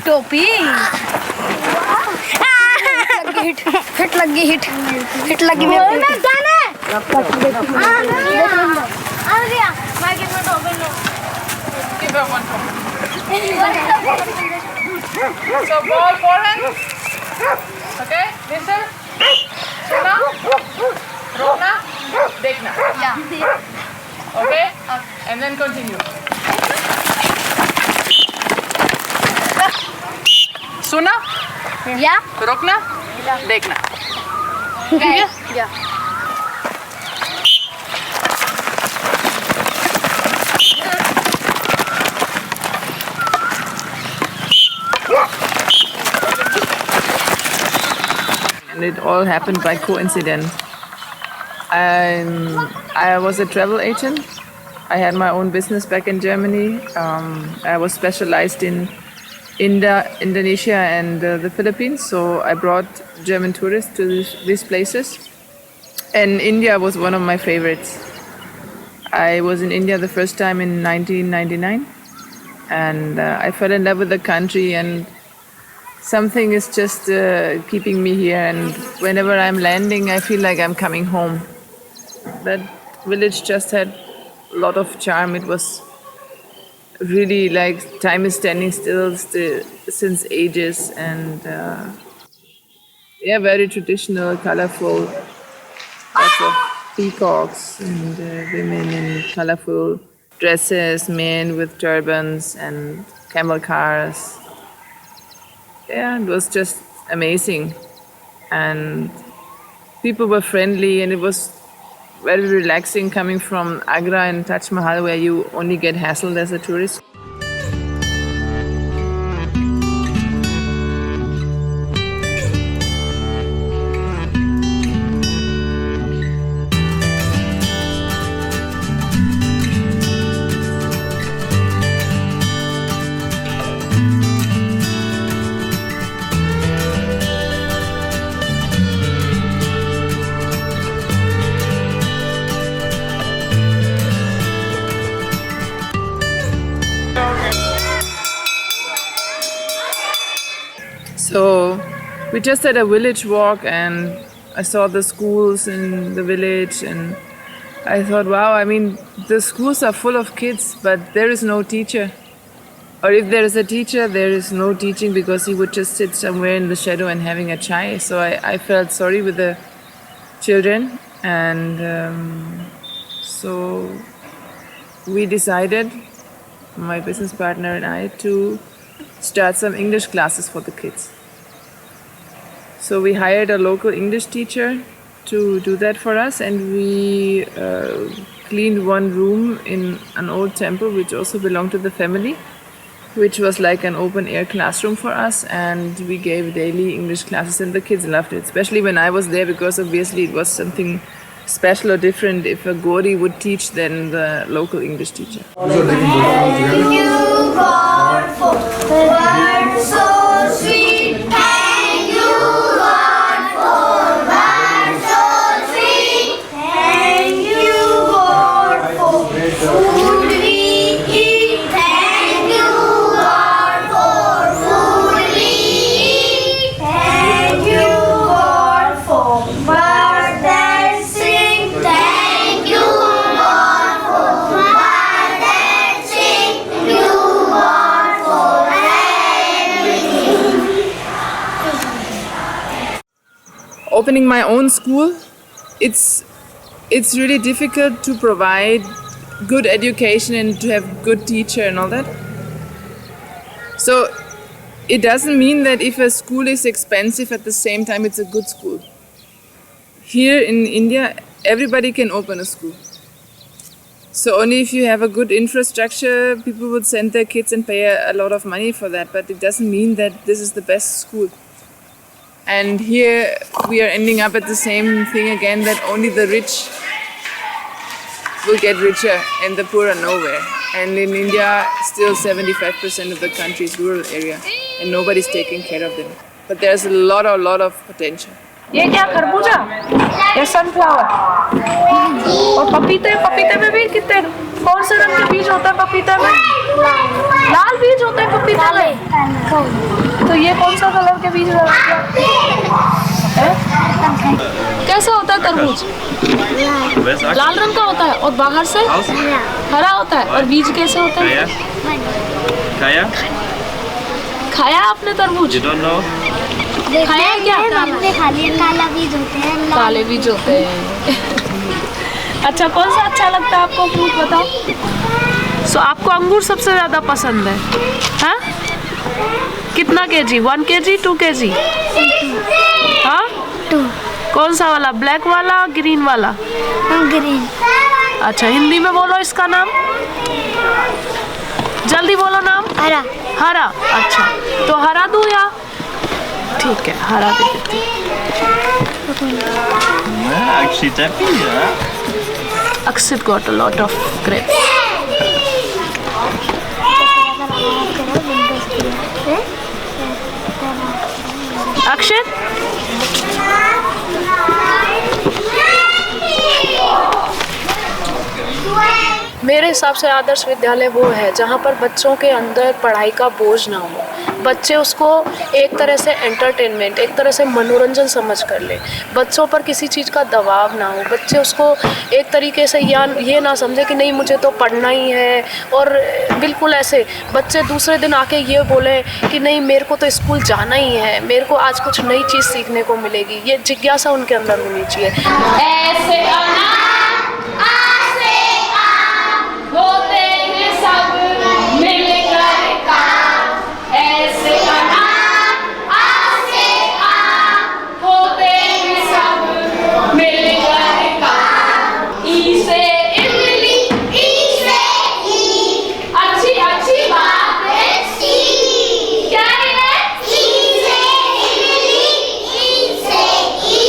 टोपी हिट लगी So ball forehand. Okay, listen. Suna, Rokna, Dekhna. Yeah. Okay? And then continue. Suna? Yeah. Rokna? Dekhna. Okay? Yeah. And it all happened by coincidence. I was a travel agent. I had my own business back in Germany. I was specialized in Indonesia and the Philippines, so I brought German tourists to these places. And India was one of my favorites. I was in India the first time in 1999, and I fell in love with the country, and something is just keeping me here, and whenever I'm landing I feel like I'm coming home. That village just had a lot of charm. It was really like time is standing still since ages, and very traditional, colorful, lots of peacocks and women in colorful dresses, men with turbans and camel cars. Yeah, it was just amazing, and people were friendly, and it was very relaxing coming from Agra and Taj Mahal, where you only get hassled as a tourist. So we just had a village walk and I saw the schools in the village and I thought, wow, I mean, the schools are full of kids, but there is no teacher. Or if there is a teacher, there is no teaching because he would just sit somewhere in the shadow and having a chai. So I felt sorry with the children. And so we decided, my business partner and I, to start some English classes for the kids. So we hired a local English teacher to do that for us, and we cleaned one room in an old temple which also belonged to the family, which was like an open air classroom for us, and we gave daily English classes and the kids loved it, especially when I was there, because obviously it was something special or different if a Gori would teach than the local English teacher. Thank you, God, for words so sweet. Thank you, God, for words so sweet. Thank you, God, for food we eat. Thank you, God, for food we eat. Thank you, God, for birds that sing. Thank you, God, for birds that sing. Thank you, God, for everything. Opening my own school, it's really difficult to provide good education and to have good teacher and all that. So it doesn't mean that if a school is expensive at the same time it's a good school. Here in India, everybody can open a school. So only if you have a good infrastructure, people would send their kids and pay a lot of money for that, but it doesn't mean that this is the best school. And here we are ending up at the same thing again, that only the rich will get richer and the poor are nowhere. And in India, still 75% of the country is rural area and nobody's taking care of them. But there's a lot of potential. ये क्या खरबूजा? ये sunflower और पपीते में भी कितने कौन से रंग के बीज होता है पपीते में? लाल बीज होते हैं पपीते में। तो ये कौन सा कलर के बीज है? कैसा होता है तरबूज? लाल रंग का होता है और बाहर से हरा होता है। और बीज कैसे होते हैं? खाया आपने तरबूज? खाया क्या? काला बीज होते हैं। काले बीज होते हैं। अच्छा, कौन सा अच्छा लगता है आपको फ्रूट बताओ? सो आपको अंगूर सबसे ज़्यादा पसंद है? हाँ? कितना केजी? 1 kg 2 kg? हाँ? 2। कौन सा वाला? ब्लैक वाला ग्रीन वाला? ग्रीन। अच्छा, हिंदी में बोलो इसका नाम। जल्दी बोलो नाम। हरा। हरा। अच्छा, तो हरा दूँ या? ठीक है, हरा दे देती हूँ। Actually, definitely, yeah. Akshit got a lot of grapes. Akshit? मेरे हिसाब से आदर्श विद्यालय वो है जहाँ पर बच्चों के अंदर पढ़ाई का बोझ ना हो, बच्चे उसको एक तरह से एंटरटेनमेंट, एक तरह से मनोरंजन समझ कर ले, बच्चों पर किसी चीज़ का दबाव ना हो, बच्चे उसको एक तरीके से ये ना समझे कि नहीं मुझे तो पढ़ना ही है, और बिल्कुल ऐसे बच्चे दूसरे दिन आके ये बोले कि नहीं मेरे को तो स्कूल जाना ही है, मेरे को आज कुछ नई चीज़ सीखने को मिलेगी, ये जिज्ञासा उनके अंदर होनी चाहिए। ऐसे होते हैं सब मिलकर काम, ऐसे होते हैं सब मिलकर काम। ई से इमली, ई से ई, अच्छी अच्छी बात है सी। क्या है? ई से इमली, ई से ई,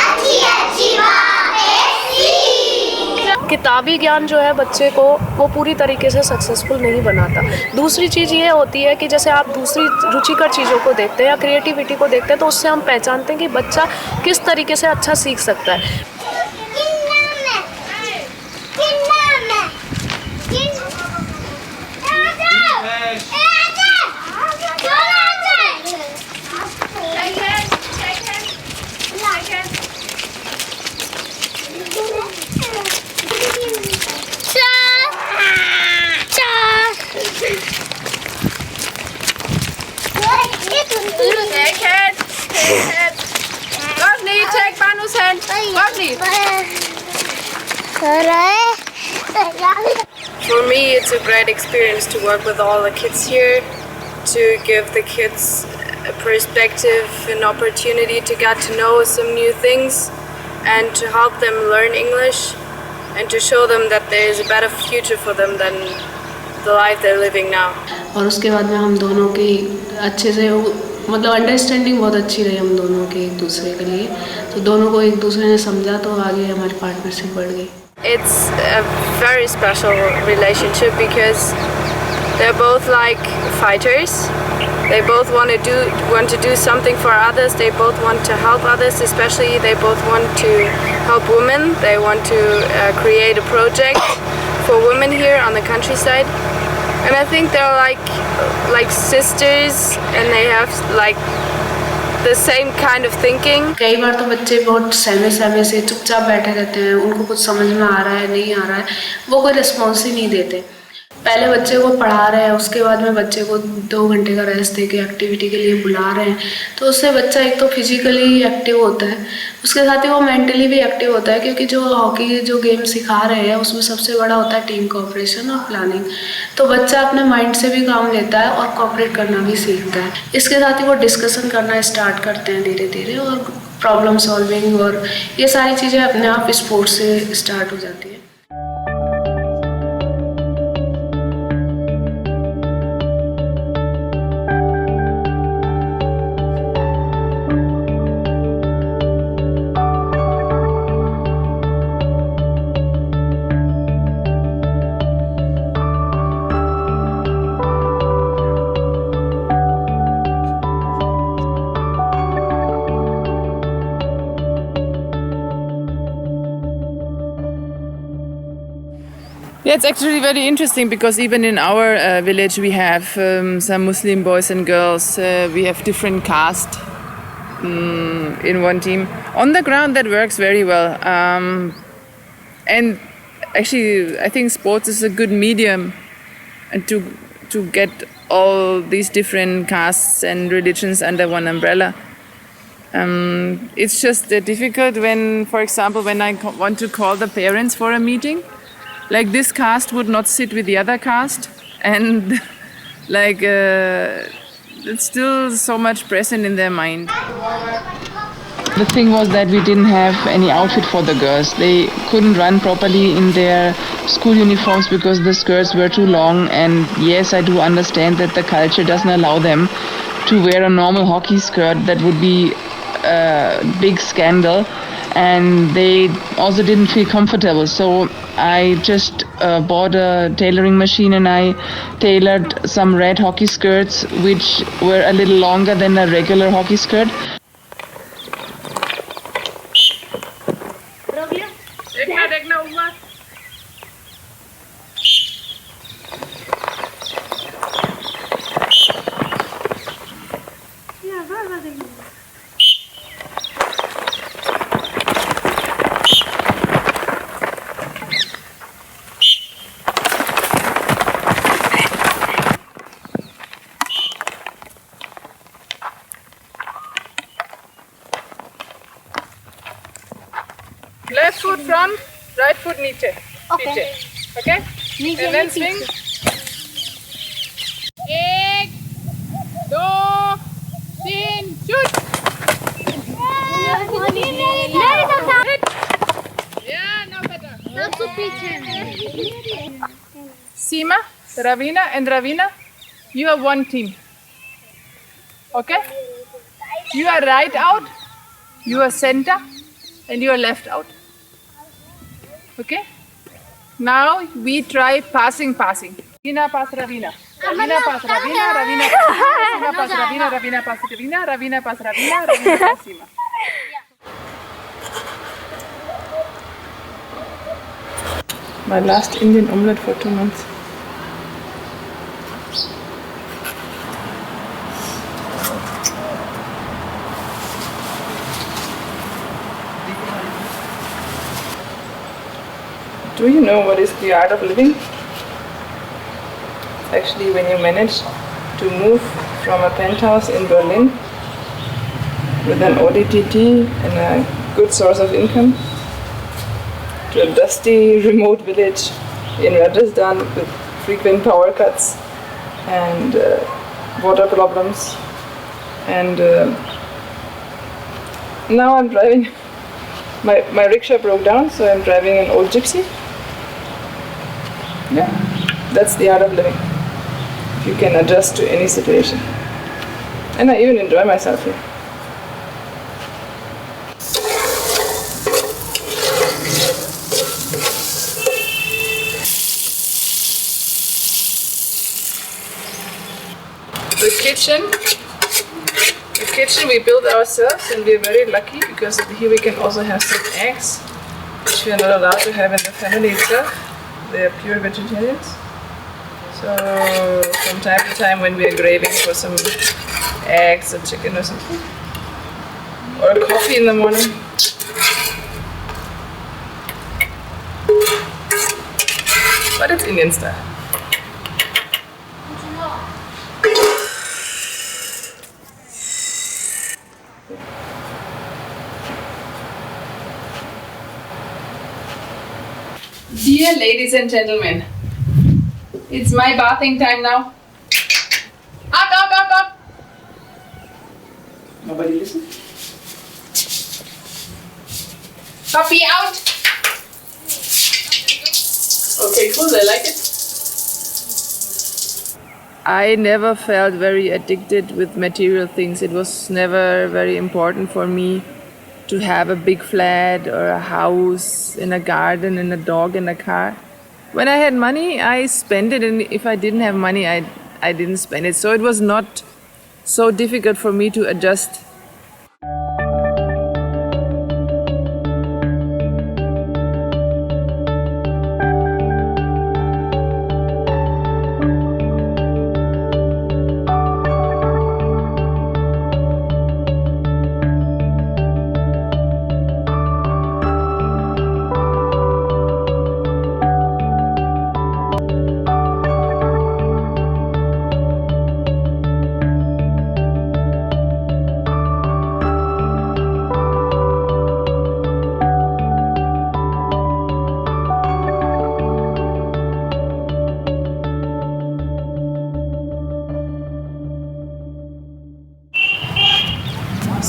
अच्छी अच्छी बात है सी। किताबी ज्ञान जो है बच्चे को वो पूरी तरीके से सक्सेसफुल नहीं बनाता। दूसरी चीज़ ये होती है कि जैसे आप दूसरी रुचिकर चीज़ों को देखते हैं या क्रिएटिविटी को देखते हैं तो उससे हम पहचानते हैं कि बच्चा किस तरीके से अच्छा सीख सकता है। For me, it's a great experience to work with all the kids here, to give the kids a perspective, an opportunity to get to know some new things, and to help them learn English, and to show them that there is a better future for them than the life they're living now. और उसके बाद में हम दोनों की अच्छे से मतलब अंडरस्टैंडिंग बहुत अच्छी रही हम दोनों के एक दूसरे के लिए, तो दोनों को एक दूसरे ने समझा तो आगे हमारी पार्टनरशिप बढ़ गई. It's a very special relationship because they're both like fighters. They both want to do something for others. They both want to help others, especially they both want to help women. They want to create a project for women here on the countryside. And I think they're like sisters, and they have like the same kind of thinking. कई बार तो बच्चे बहुत सहमे से चुपचाप बैठे रहते हैं, उनको कुछ समझ में आ रहा है नहीं आ रहा है, वो कोई रिस्पॉन्स ही नहीं देते. पहले बच्चे को पढ़ा रहे हैं, उसके बाद में बच्चे को 2 घंटे का रेस्ट दे के एक्टिविटी के लिए बुला रहे हैं, तो उससे बच्चा एक तो फिजिकली एक्टिव होता है, उसके साथ ही वो मेंटली भी एक्टिव होता है, क्योंकि जो हॉकी जो गेम सिखा रहे हैं उसमें सबसे बड़ा होता है टीम कोऑपरेशन और प्लानिंग. तो बच्चा अपने माइंड से भी काम लेता है और कोऑपरेट करना भी सीखता है. इसके साथ ही वो डिस्कशन करना स्टार्ट करते हैं धीरे धीरे, और प्रॉब्लम सॉल्विंग और ये सारी चीज़ें अपने आप स्पोर्ट्स से स्टार्ट हो जाती है. Yeah, it's actually very interesting because even in our village we have some Muslim boys and girls. We have different caste in one team. On the ground that works very well. And actually I think sports is a good medium to get all these different castes and religions under one umbrella. It's just difficult when, for example, when I want to call the parents for a meeting. Like this caste would not sit with the other caste, and like it's still so much present in their mind. The thing was that we didn't have any outfit for the girls. They couldn't run properly in their school uniforms because the skirts were too long, and yes, I do understand that the culture doesn't allow them to wear a normal hockey skirt. That would be a big scandal. And they also didn't feel comfortable, so I just bought a tailoring machine and I tailored some red hockey skirts which were a little longer than a regular hockey skirt. Left foot front, right foot niche. Okay. Okay? Niche And then and swing. एक, दो, तीन, shoot. Yeah, now better. सबसे पीछे. Seema, Ravina and Ravina, you are one team. Okay? You are right out, you are center, and you are left out. Okay? Now we try passing. Ravina pass Ravina. Ravina pass Ravina, Ravina pass Ravina, Ravina pass Ravina, Ravina pass Ravina, Ravina pass Seema. My last Indian omelette for 2 months. Do you know what is the art of living? Actually, when you manage to move from a penthouse in Berlin with an ODTT and a good source of income to a dusty, remote village in Rajasthan with frequent power cuts and water problems. And now I'm driving, my rickshaw broke down, so I'm driving an old gypsy. Yeah, that's the art of living. You can adjust to any situation. And I even enjoy myself here. The kitchen we built ourselves, and we're very lucky because here we can also have some eggs, which we are not allowed to have in the family itself. They are pure vegetarians. So from time to time when we are craving for some eggs or chicken or something, or coffee in the morning, but it's Indian style. Dear ladies and gentlemen, it's my bathing time now. Up! Nobody listen? Puppy out! Okay, cool, I like it. I never felt very addicted with material things. It was never very important for me to have a big flat or a house, in a garden, and a dog in a car. When I had money, I spent it, and if I didn't have money, I didn't spend it. So it was not so difficult for me to adjust.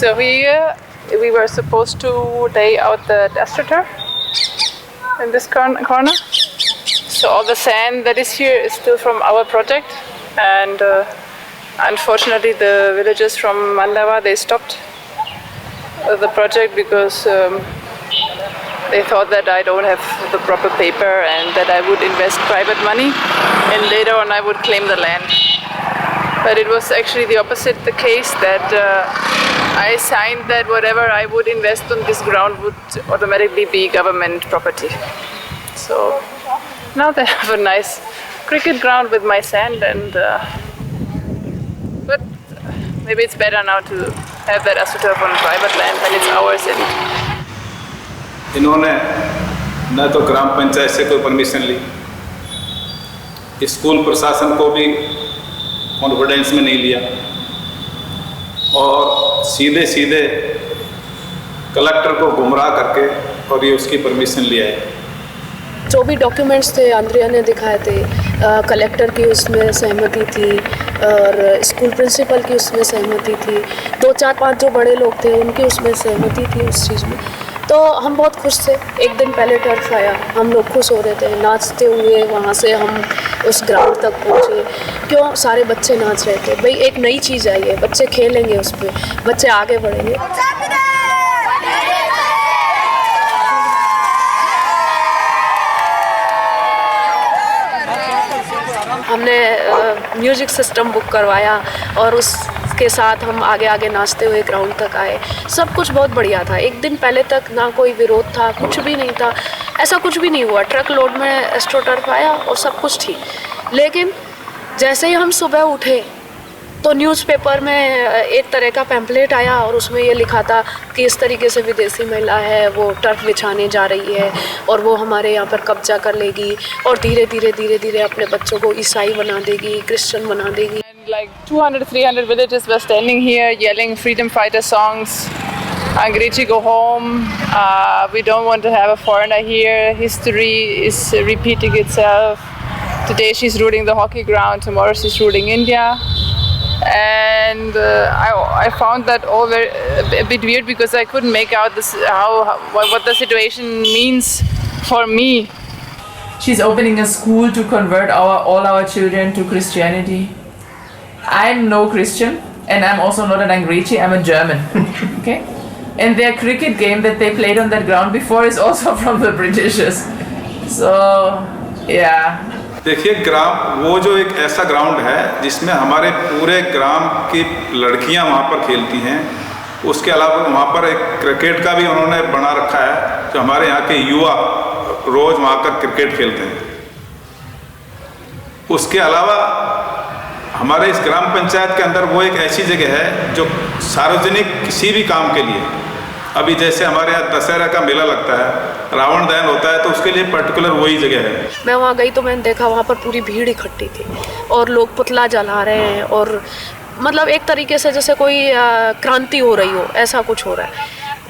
So here we were supposed to lay out the astroturf in this corner. So all the sand that is here is still from our project, and unfortunately the villagers from Mandava, they stopped the project because they thought that I don't have the proper paper and that I would invest private money and later on I would claim the land. But it was actually the opposite the case, that I signed that whatever I would invest on this ground would automatically be government property. So now they have a nice cricket ground with my sand, and but maybe it's better now to have that astroturf on private land when it's ours. And इन्होंने न तो ग्राम पंचायत से कोई permission ली, school प्रशासन को भी confidence में नहीं लिया, और सीधे सीधे कलेक्टर को गुमराह करके और ये उसकी परमिशन लिया है। जो भी डॉक्यूमेंट्स थे अंद्रिया ने दिखाए थे, कलेक्टर की उसमें सहमति थी और स्कूल प्रिंसिपल की उसमें सहमति थी, 2 4 5 जो बड़े लोग थे उनकी उसमें सहमति थी उस चीज़ में। तो हम बहुत खुश थे। एक दिन पहले टर्फ आया, हम लोग खुश हो रहे थे, नाचते हुए वहाँ से हम उस ग्राउंड तक पहुँचे। क्यों? सारे बच्चे नाच रहे थे। भाई एक नई चीज़ आई है, बच्चे खेलेंगे उस पर, बच्चे आगे बढ़ेंगे। हमने म्यूज़िक सिस्टम बुक करवाया और उसके साथ हम आगे आगे नाचते हुए ग्राउंड तक आए। सब कुछ बहुत बढ़िया था। एक दिन पहले तक ना कोई विरोध था, कुछ भी नहीं था, ऐसा कुछ भी नहीं हुआ। ट्रक लोड में एस्ट्रोटर्फ आया और सब कुछ ठीक। लेकिन जैसे ही हम सुबह उठे तो न्यूज़पेपर में एक तरह का पैम्पलेट आया और उसमें ये लिखा था कि इस तरीके से विदेशी महिला है, वो टर्फ बिछाने जा रही है और वो हमारे यहाँ पर कब्जा कर लेगी और धीरे धीरे अपने बच्चों को ईसाई बना देगी, क्रिश्चियन बना देगी। Like 200-300 villagers were standing here yelling freedom fighter songs, Angrechi, go home. We don't want to have a foreigner here. History is repeating itself. Today she's ruling the hockey ground. Tomorrow she's ruling India. And I found that all a bit weird because I couldn't make out what the situation means for me. She's opening a school to convert all our children to Christianity. I'm no Christian, and I'm also not an Angrechi, I'm a German. Okay? And their cricket game that they played on that ground before is also from the Britishers. So, yeah. देखिए ग्राम वो जो एक ऐसा ground है जिसमें हमारे पूरे ग्राम की लड़कियां वहाँ पर खेलती हैं। उसके अलावा वहाँ पर एक क्रिकेट का भी उन्होंने बना रखा है जो हमारे यहाँ के युवा रोज वहाँ कर क्रिकेट खेलते हैं। उसके अलावा हमारे इस ग्राम पंचायत के अंदर वो एक ऐसी जगह है जो सार्वजनिक किसी भी काम के लिए, अभी जैसे हमारे यहाँ दशहरा का मेला लगता है, रावण दहन होता है, तो उसके लिए पर्टिकुलर वही जगह है। मैं वहाँ गई तो मैंने देखा वहाँ पर पूरी भीड़ इकट्ठी थी और लोग पुतला जला रहे हैं और मतलब एक तरीके से जैसे कोई क्रांति हो रही हो, ऐसा कुछ हो रहा है।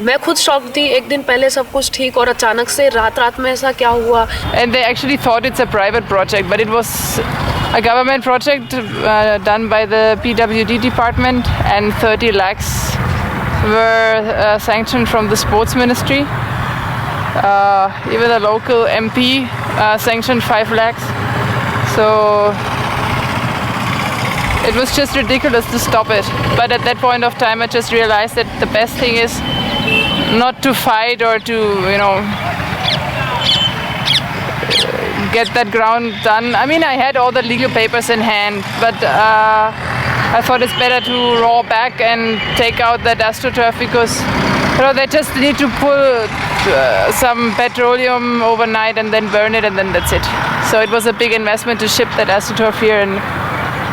मैं खुद शॉक थी। एक दिन पहले सब कुछ ठीक और अचानक से रात में ऐसा क्या हुआ। And they actually thought it's a private project, but it was a government project done by the PWD department, and 30 lakhs were sanctioned from the sports ministry. Even the local MP sanctioned 5 lakhs. So it was just ridiculous to stop it. But at that point of time, I just realized that the best thing is not to fight or to, get that ground done. I mean, I had all the legal papers in hand, but I thought it's better to roll back and take out that astroturf because they just need to pull some petroleum overnight and then burn it and then that's it. So it was a big investment to ship that astroturf here, and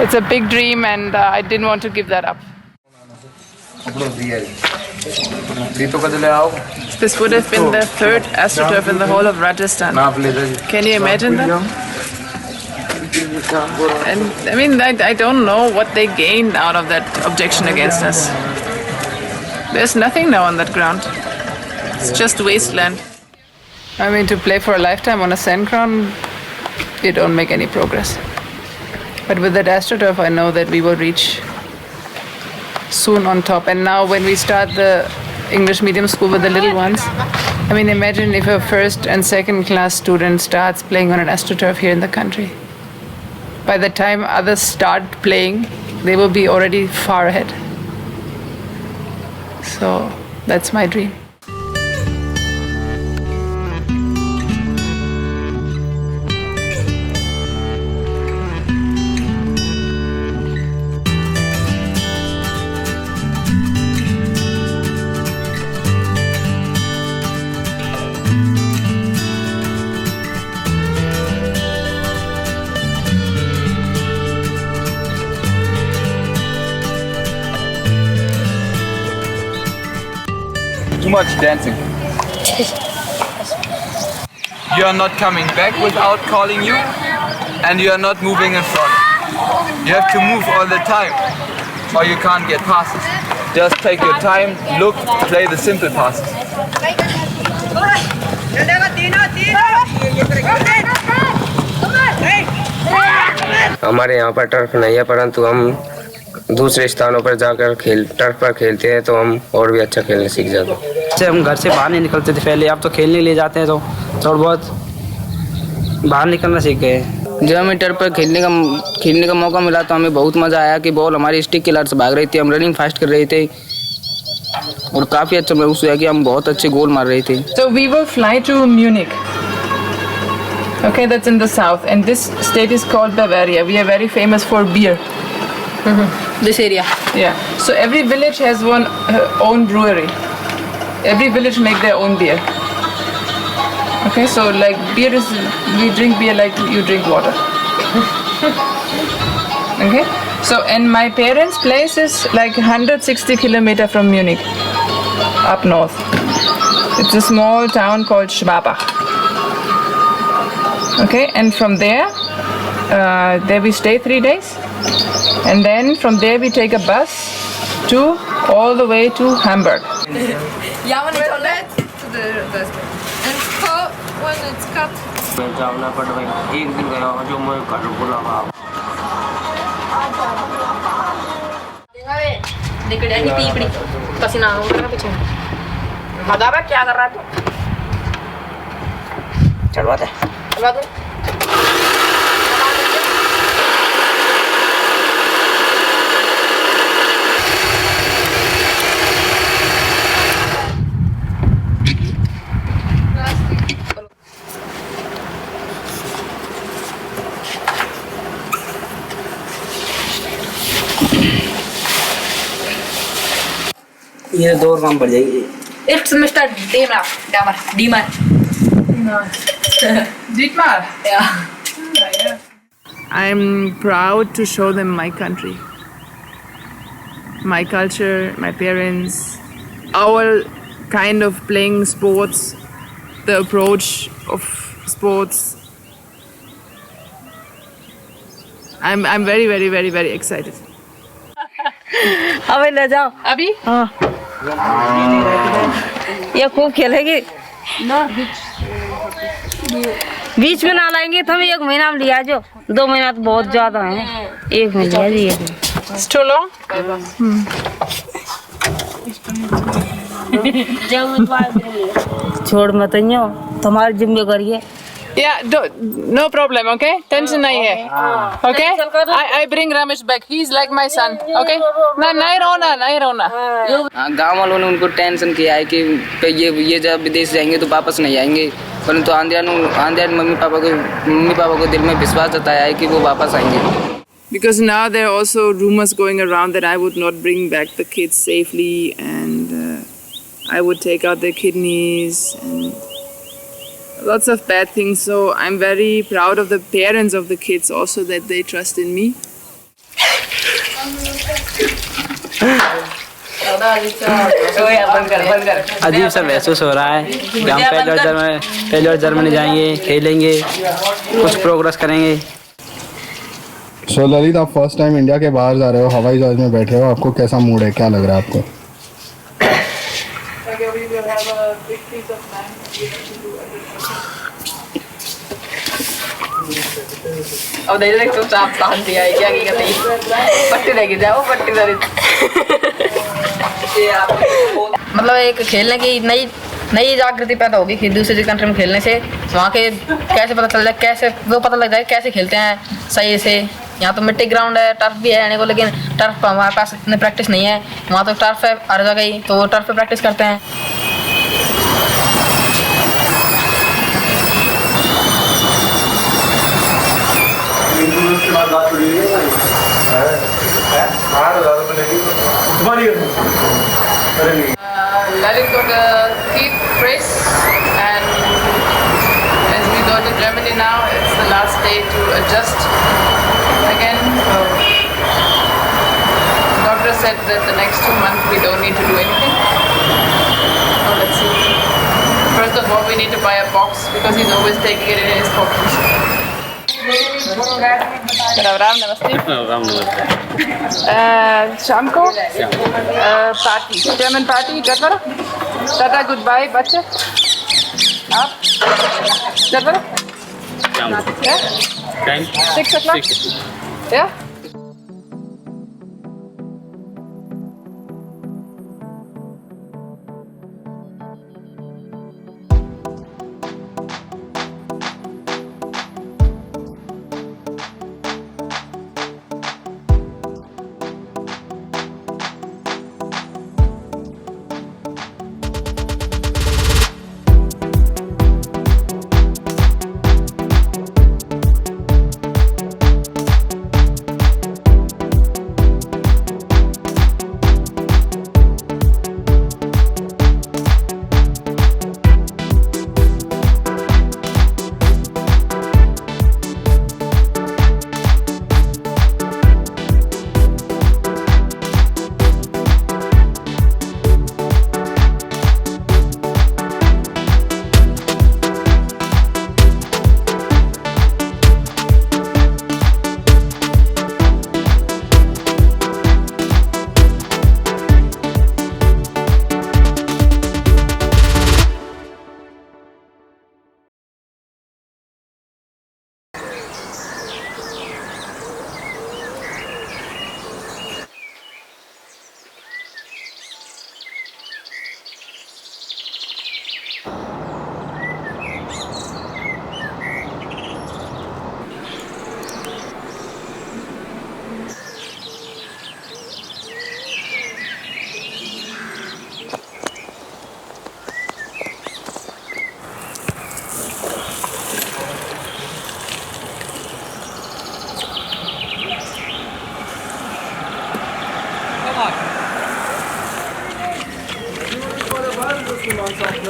it's a big dream, and I didn't want to give that up. This would have been the third astroturf in the whole of Rajasthan. Can you imagine that? And I mean, I don't know what they gained out of that objection against us. There's nothing now on that ground. It's just wasteland. I mean, to play for a lifetime on a sand ground, you don't make any progress. But with that astroturf, I know that we will reach soon on top. And now when we start the English medium school with the little ones, I mean, imagine if a first and second class student starts playing on an astroturf here in the country. By the time others start playing, they will be already far ahead. So that's my dream. Too much dancing. You are not coming back without calling you, and you are not moving in front. You have to move all the time, or you can't get passes. Just take your time, look, play the simple passes. हमारे यहाँ पर turf नहीं है, परंतु हम दूसरे स्थानों पर जाकर टर्फ पर खेलते हैं तो हम और भी अच्छा खेलने सीख जाते हैं। जैसे हम घर से बाहर नहीं निकलते थे पहले, अब तो खेलने ले जाते हैं तो थोड़ा बहुत बाहर निकलना सीख गए। जब हमें टर्फ पर खेलने का मौका मिला तो हमें बहुत मज़ा आया कि बॉल हमारी स्टिक के लड़ से भाग रही थी, हम रनिंग फास्ट कर रहे थे और काफ़ी अच्छा महसूस हुआ कि हम बहुत अच्छे गोल मार रहे थे। So we will fly to Munich. Okay, that's in the south, and this state is called Bavaria. We are very famous for beer. This area. Yeah. So every village has one own brewery. Every village make their own beer. Okay, so like beer is, we drink beer like you drink water. Okay. So and my parents' place is like 160 kilometers from Munich, up north. It's a small town called Schwabach. Okay, and from there we stay 3 days, and then from there we take a bus all the way to Hamburg. Yeah, when it's cut to the dustbin. And cut when it's cut. मैं जाना पड़ भाई एक दिन गया जो मैं colourful लगा निकल जाएगी पीपड़ी पसीना उड़ रहा पीछे मजा बा क्या कर रहा है तू चढ़वा दे ये 2 और काम पड़ जाएगी It's Mr. Dietmar. Dietmar? Yeah. I'm proud to show them my country, my culture, my parents, our kind of playing sports, the approach of sports. I'm very, very, very, very excited. अबे ले जाओ अभी हाँ ये खूब खेलेगी ना बीच में ना लाएंगे तो हम 1 महीना में लिया जो 2 महीना तो बहुत ज्यादा है 1 महीना लिया It's too long? छोड़ मत तुम्हारी जिम्मेदारी है Yeah, no problem, okay? Tension nahi hai. Okay? I bring Ramesh back. He's like my son, okay? ना नहीं रोना. गांव वालों ने उनको टेंशन किया है कि ये जब विदेश जाएंगे तो वापस नहीं आएंगे, परंतु आंध्रा मम्मी पापा को दिल में विश्वास जताया है कि वो वापस आएंगे. Because now there are also rumors going around that I would not bring back the kids safely and I would take out their kidneys and lots of bad things. So I'm very proud of the parents of the kids also that they trust in me. अजीब सा महसूस हो रहा है कि हम पहले और जर्मनी जाएंगे, खेलेंगे, कुछ प्रोग्रेस करेंगे. सो ललित, आप फर्स्ट टाइम इंडिया के बाहर जा रहे हो, हवाई जहाज में बैठे हो, आपको कैसा मूड है, क्या लग रहा है आपको? अब नहीं देख चुपचाप तान दिया है क्या नहीं पट्टी लेके जाओ पट्टी दरी मतलब एक खेलने की नई जागृति पैदा होगी कि दूसरी कंट्री में खेलने से वहाँ के कैसे पता चल जाए, कैसे वो पता लग जाए कैसे खेलते हैं सही से. यहाँ तो मिट्टी ग्राउंड है, टर्फ भी है आने को, लेकिन टर्फ हमारे पास इतनी प्रैक्टिस नहीं है. वहाँ तो टर्फ है हर जगह ही, तो वो टर्फ पे प्रैक्टिस करते हैं. Lalit got a teeth brace, and as we go to Germany now, it's the last day to adjust again. So doctor said that the next 2 months we don't need to do anything. So let's see. First of all, we need to buy a box because he's always taking it in his pocket. Ram नमस्ते. शाम को party, German party कर tata good bye बच्चे. आप कर 6 o'clock. Yeah. ये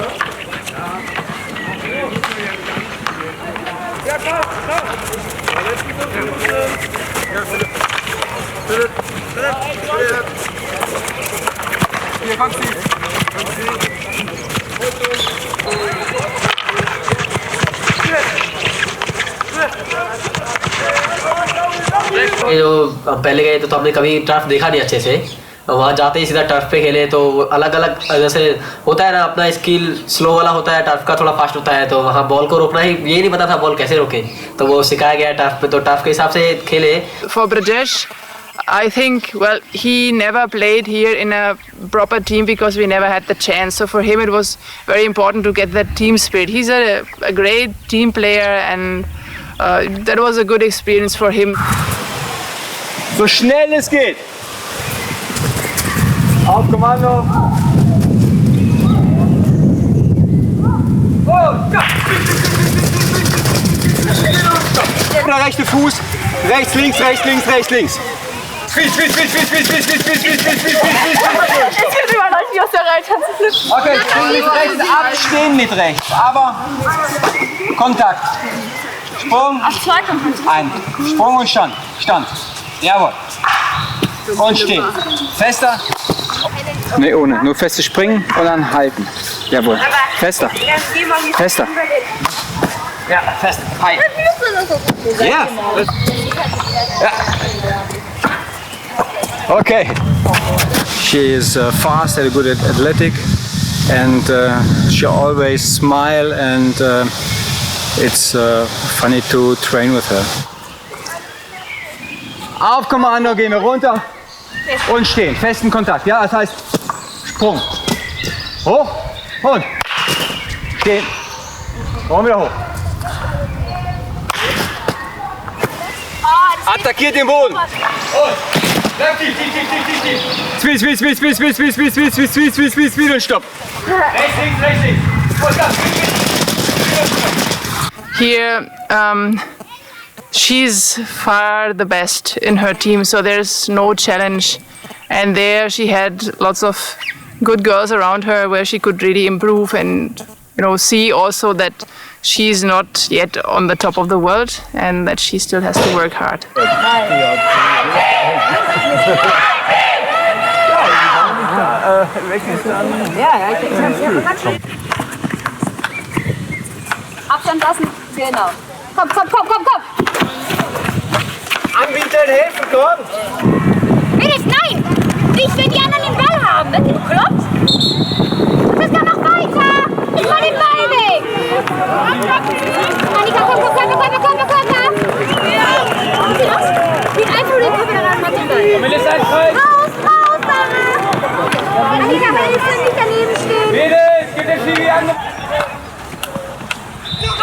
जो पहले गए तो हमने कभी टर्फ देखा नहीं अच्छे से, वहाँ जाते ही सीधा टर्फ पे खेले तो अलग अलग जैसे होता है ना, अपना स्किल स्लो वाला होता है, टर्फ का थोड़ा फास्ट होता है, तो वहाँ बॉल को रोकना ही ये नहीं पता था बॉल कैसे रोके, तो वो सिखाया गया टर्फ पे, तो टर्फ के हिसाब से खेले। For Brajesh, I think, well, he never played here in a proper team because we never had the chance. So for him it was very important to get that team spirit. He's a great team player and that was a good experience for him. So schnell es geht. Auf Kommando. Der rechte Fuß, rechts, links, rechts, links, rechts, links. Speed, speed, speed, speed, speed, speed, speed, speed, speed, speed, speed, speed, speed. Es geht über euch wie aus der Reitanzflip. Okay, stehen mit rechts ab, stehen mit rechts, aber Kontakt. Sprung, ein, Sprung und Stand, Stand, jawohl. Und stehen, fester. Ne, ohne, nur feste springen und dann halten, jawohl, fester, fester. Ja, fest, hi. Ja. Ja. Okay. She is fast and good at athletic, and she always smile, and it's funny to train with her. Auf Kommando gehen wir runter und stehen, festen Kontakt. Ja, das heißt Sprung, hoch und stehen, und wieder hoch. Attackiert den Boden. Und Speed, speed, speed, speed, speed, speed, speed, speed, speed, speed, speed, speed, speed und stopp. Rechts, links, rechts, links. Here, she's far the best in her team, so there's no challenge. And there she had lots of good girls around her where she could really improve and, you know, see also that she's not yet on the top of the world and that she still has to work hard. Abstand lassen, genau. Komm, komm, komm, komm, komm. Anbieten, helfen, komm. Mädels, nein! Nicht, wenn die anderen den Ball haben. Wird ihr bekloppt? Das ist doch noch weiter. Ich mach den Ball weg. Annika, komm, komm, komm, komm, komm, komm, komm. Geht einfach nur den Kopf wieder ran, mach den Ball. Raus, raus, Sarah. Annika, Mädels, nicht daneben stehen. Mädels, geht der Schiri an.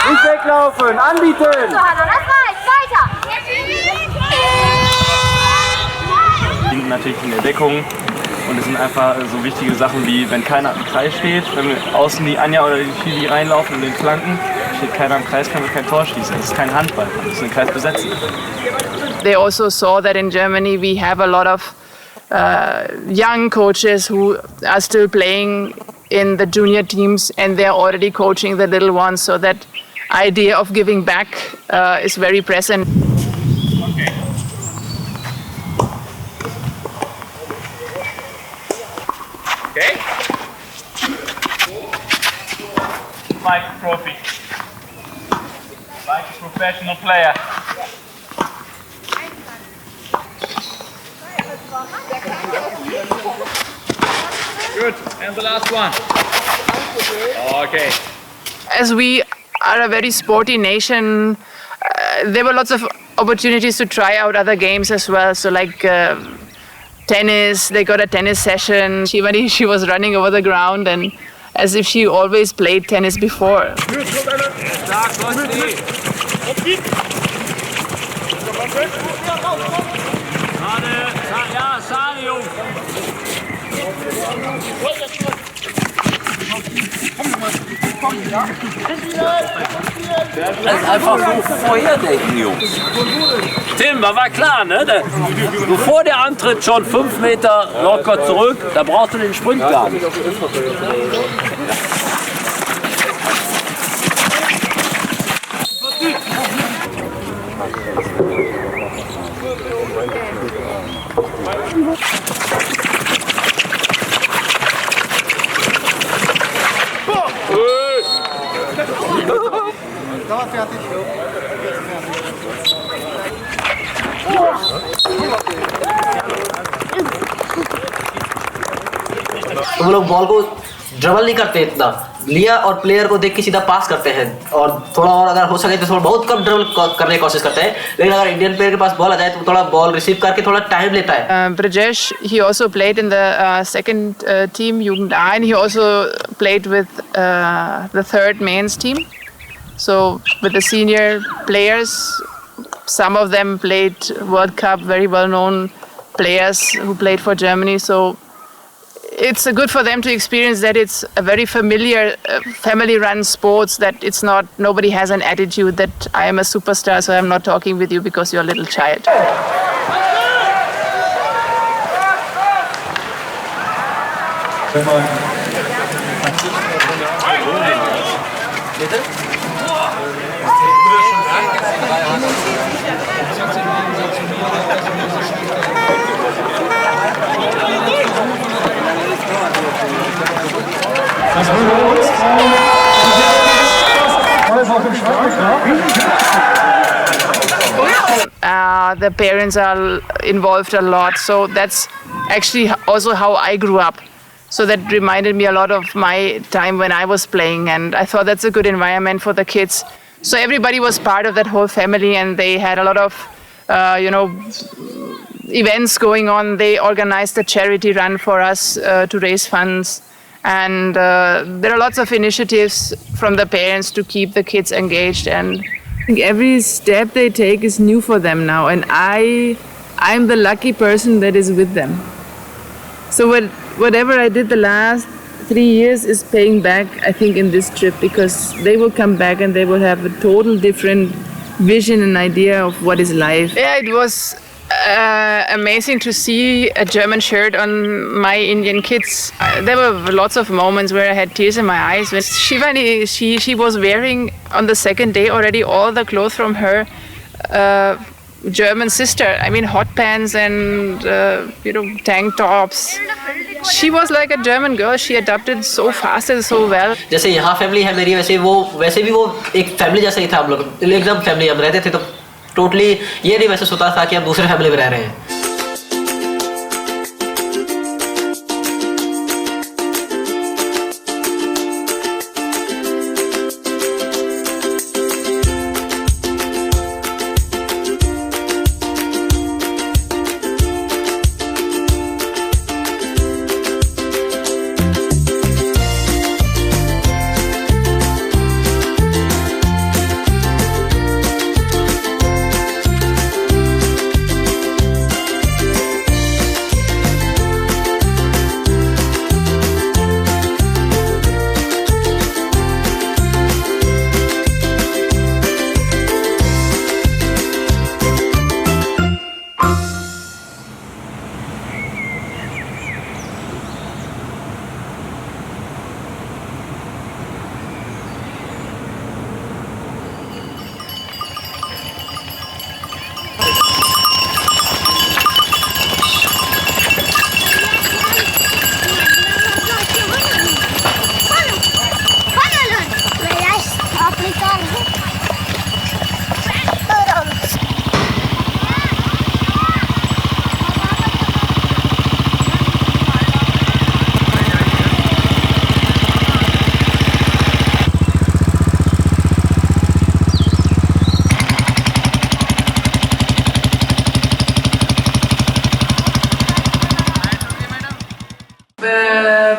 Nicht weglaufen, anbieten. So, Hanna, das reicht. Weiter. Sind natürlich in der Deckung und es sind einfach so wichtige Sachen wie, wenn keiner am Kreis steht, wenn wir außen die Anja oder die Schiri reinlaufen in den Flanken, steht keiner am Kreis, können wir kein Tor schießen. Das ist kein Handball, wir müssen den Kreis besetzen. They also saw that in Germany we have a lot of young coaches who are still playing in the junior teams and they're already coaching the little ones, so that idea of giving back is very present. Okay. Like a trophy. Like a professional player. Good. And the last one. Okay. As we are a very sporty nation, there were lots of opportunities to try out other games as well. So like tennis, they got a tennis session. She was running over the ground and as if she always played tennis before. Das ist einfach so vorherdenken, Jungs. Tim, war klar, ne? Bevor der antritt, schon 5 Meter locker zurück, da brauchst du den Sprint gar nicht. तो वो लोग ball को ड्रबल नहीं करते, इतना लिया और player को देख के सीधा पास करते हैं, और थोड़ा और अगर हो सके तो थोड़ा बहुत कम ड्रबल करने की कोशिश करते हैं, लेकिन अगर इंडियन प्लेयर के पास बॉल आ जाए तो थोड़ा बॉल रिसीव करके थोड़ा टाइम लेता है। Brajesh, he also played in the second team, Jugend A, and he also played with the third men's team. So with the senior players, some of them played World Cup, very well-known players who played for Germany. So it's good for them to experience that it's a very familiar, family-run sports, that it's not, nobody has an attitude that I am a superstar, so I'm not talking with you because you're a little child. The parents are involved a lot, so that's actually also how I grew up. So that reminded me a lot of my time when I was playing, and I thought that's a good environment for the kids. So everybody was part of that whole family, and they had a lot of, events going on. They organized a charity run for us to raise funds. And there are lots of initiatives from the parents to keep the kids engaged, and I think every step they take is new for them now, and I'm the lucky person that is with them. So whatever I did the last 3 years is paying back, I think, in this trip, because they will come back and they will have a total different vision and idea of what is life. Yeah, it was amazing to see a German shirt on my Indian kids. There were lots of moments where I had tears in my eyes. When Shivani, she was wearing on the second day already all the clothes from her German sister. I mean, hot pants and tank tops. She was like a German girl. She adapted so fast and so well. जैसे यहाँ family है मेरी, वैसे भी वो एक family जैसा ही था। हम लोग एकदम फैमिली हम रहते थे, तो टोटली ये नहीं महसूस होता था कि हम दूसरे फैमिली में रह रहे हैं।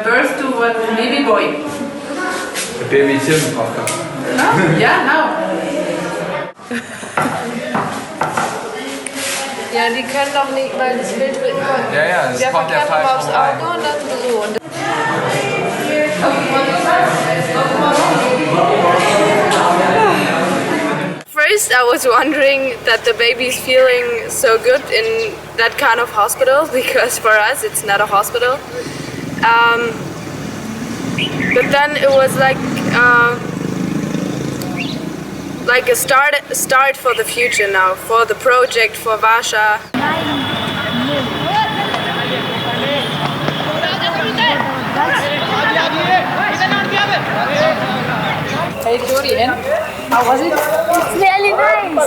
Birth to a baby boy. A baby is hier im Aufgabe. No? Yeah, now. Ja, die können doch nicht, weil das Bild wird immer. Ja, das kommt ja falsch aufs rein. Auto und dann so. First, I was wondering that the baby is feeling so good in that kind of hospital, because for us it's not a hospital. But then it was like like a start for the future now, for the project, for Vasha. Hey Dorian, how was it? It's really nice.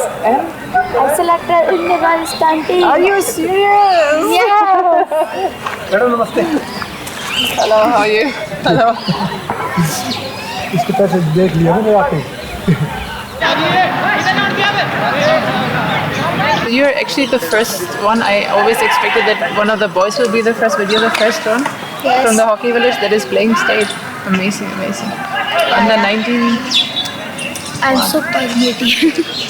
I selected in the Rajasthan team. Are you serious? Yeah. Hello, how are you? Hello. इसके पैसे देख लिया मैंने आके You're actually the first one. I always expected that one of the boys will be the first, but you're the first one from the hockey village that is playing state. Amazing, amazing. Under 19. I'm super meaty.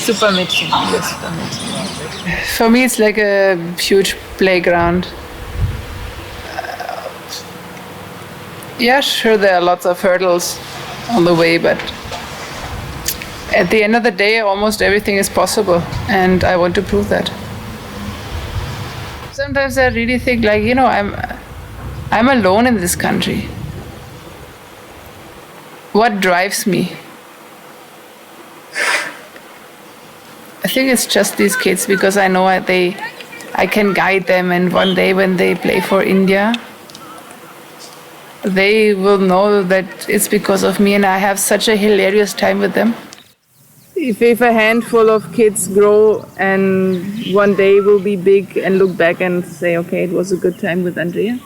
Super meaty. Yes, super meaty. For me, it's like a huge playground. Yeah, sure, there are lots of hurdles on the way, but at the end of the day, almost everything is possible, and I want to prove that. Sometimes I really think, like, you know, I'm alone in this country. What drives me? I think it's just these kids, because I know I can guide them, and one day when they play for India, they will know that it's because of me, and I have such a hilarious time with them. If a handful of kids grow and one day will be big and look back and say, okay, it was a good time with Andrea,